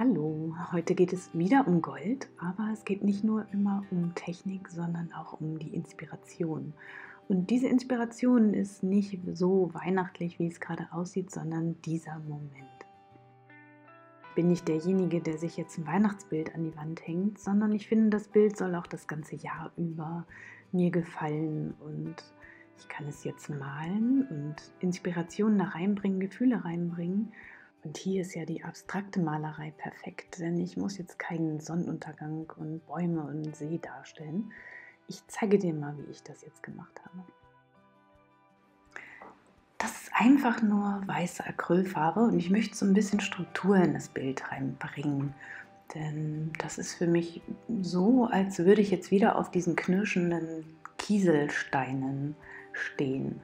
Hallo, heute geht es wieder um Gold, aber es geht nicht nur immer um Technik, sondern auch um die Inspiration. Und diese Inspiration ist nicht so weihnachtlich, wie es gerade aussieht, sondern dieser Moment. Ich bin nicht derjenige, der sich jetzt ein Weihnachtsbild an die Wand hängt, sondern ich finde, das Bild soll auch das ganze Jahr über mir gefallen und ich kann es jetzt malen und Inspirationen da reinbringen, Gefühle reinbringen. Und hier ist ja die abstrakte Malerei perfekt, denn ich muss jetzt keinen Sonnenuntergang und Bäume und See darstellen. Ich zeige dir mal, wie ich das jetzt gemacht habe. Das ist einfach nur weiße Acrylfarbe und ich möchte so ein bisschen Struktur in das Bild reinbringen. Denn das ist für mich so, als würde ich jetzt wieder auf diesen knirschenden Kieselsteinen stehen.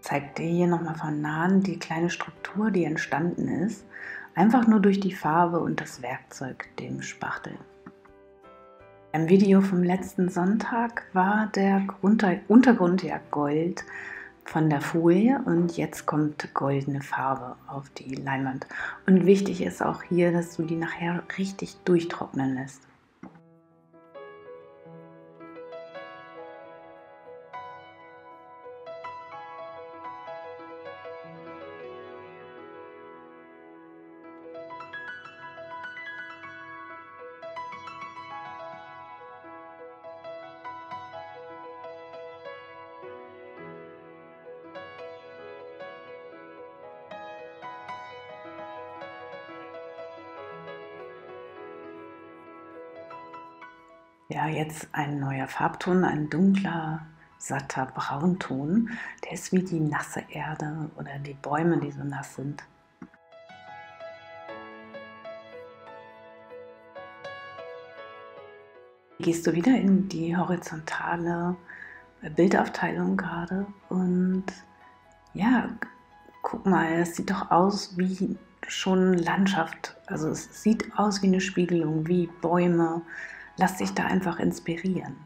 Zeigt dir hier nochmal von nahen die kleine Struktur, die entstanden ist, einfach nur durch die Farbe und das Werkzeug, dem Spachtel. Im Video vom letzten Sonntag war der Untergrund ja Gold von der Folie und jetzt kommt goldene Farbe auf die Leinwand. Und wichtig ist auch hier, dass du die nachher richtig durchtrocknen lässt. Ja, jetzt ein neuer Farbton, ein dunkler, satter Braunton. Der ist wie die nasse Erde oder die Bäume, die so nass sind. Gehst du wieder in die horizontale Bildaufteilung gerade und ja, guck mal, es sieht doch aus wie schon Landschaft. Also es sieht aus wie eine Spiegelung, wie Bäume. Lass dich da einfach inspirieren.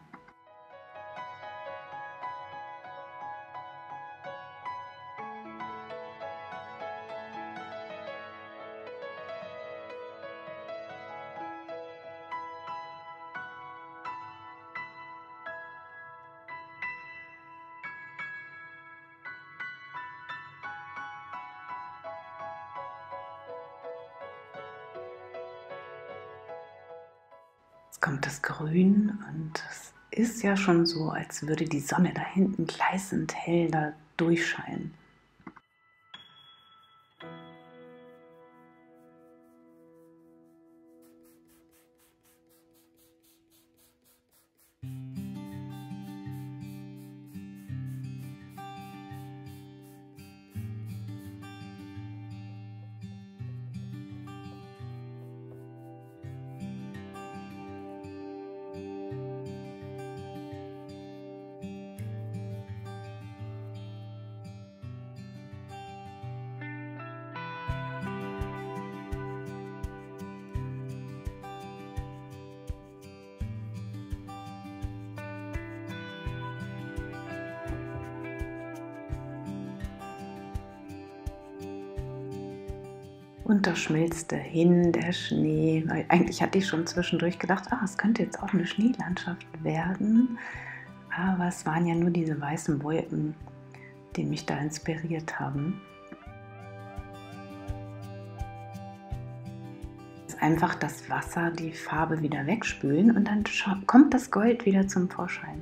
Jetzt kommt das Grün und es ist ja schon so, als würde die Sonne da hinten gleißend hell da durchscheinen. Und da schmilzt dahin der Schnee. Weil eigentlich hatte ich schon zwischendurch gedacht, es könnte jetzt auch eine Schneelandschaft werden. Aber es waren ja nur diese weißen Wolken, die mich da inspiriert haben. Einfach das Wasser die Farbe wieder wegspülen und dann kommt das Gold wieder zum Vorschein.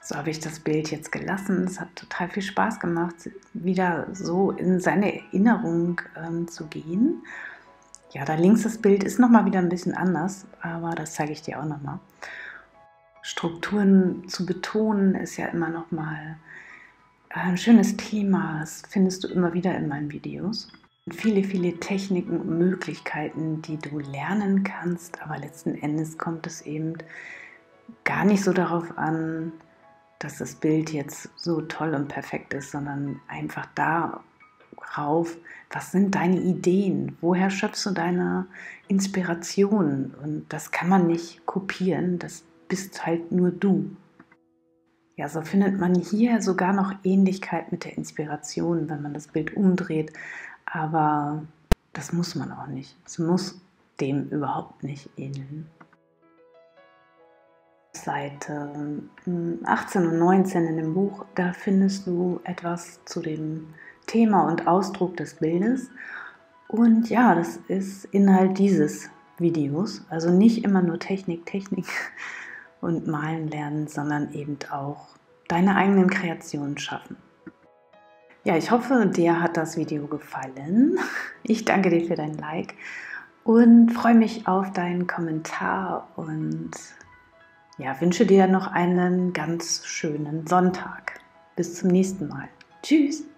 So habe ich das Bild jetzt gelassen. Es hat total viel Spaß gemacht, wieder so in seine Erinnerung zu gehen. Ja, da links das Bild ist nochmal wieder ein bisschen anders, aber das zeige ich dir auch nochmal. Strukturen zu betonen ist ja immer nochmal ein schönes Thema. Das findest du immer wieder in meinen Videos. Viele, viele Techniken und Möglichkeiten, die du lernen kannst, aber letzten Endes kommt es eben gar nicht so darauf an, dass das Bild jetzt so toll und perfekt ist, sondern einfach darauf, was sind deine Ideen, woher schöpfst du deine Inspiration, und das kann man nicht kopieren, das bist halt nur du. Ja, so findet man hier sogar noch Ähnlichkeit mit der Inspiration, wenn man das Bild umdreht, aber das muss man auch nicht. Es muss dem überhaupt nicht ähneln. Seite 18 und 19 in dem Buch, da findest du etwas zu dem Thema und Ausdruck des Bildes. Und ja, das ist Inhalt dieses Videos. Also nicht immer nur Technik, Technik und Malen lernen, sondern eben auch deine eigenen Kreationen schaffen. Ja, ich hoffe, dir hat das Video gefallen. Ich danke dir für dein Like und freue mich auf deinen Kommentar und ja, wünsche dir noch einen ganz schönen Sonntag. Bis zum nächsten Mal. Tschüss!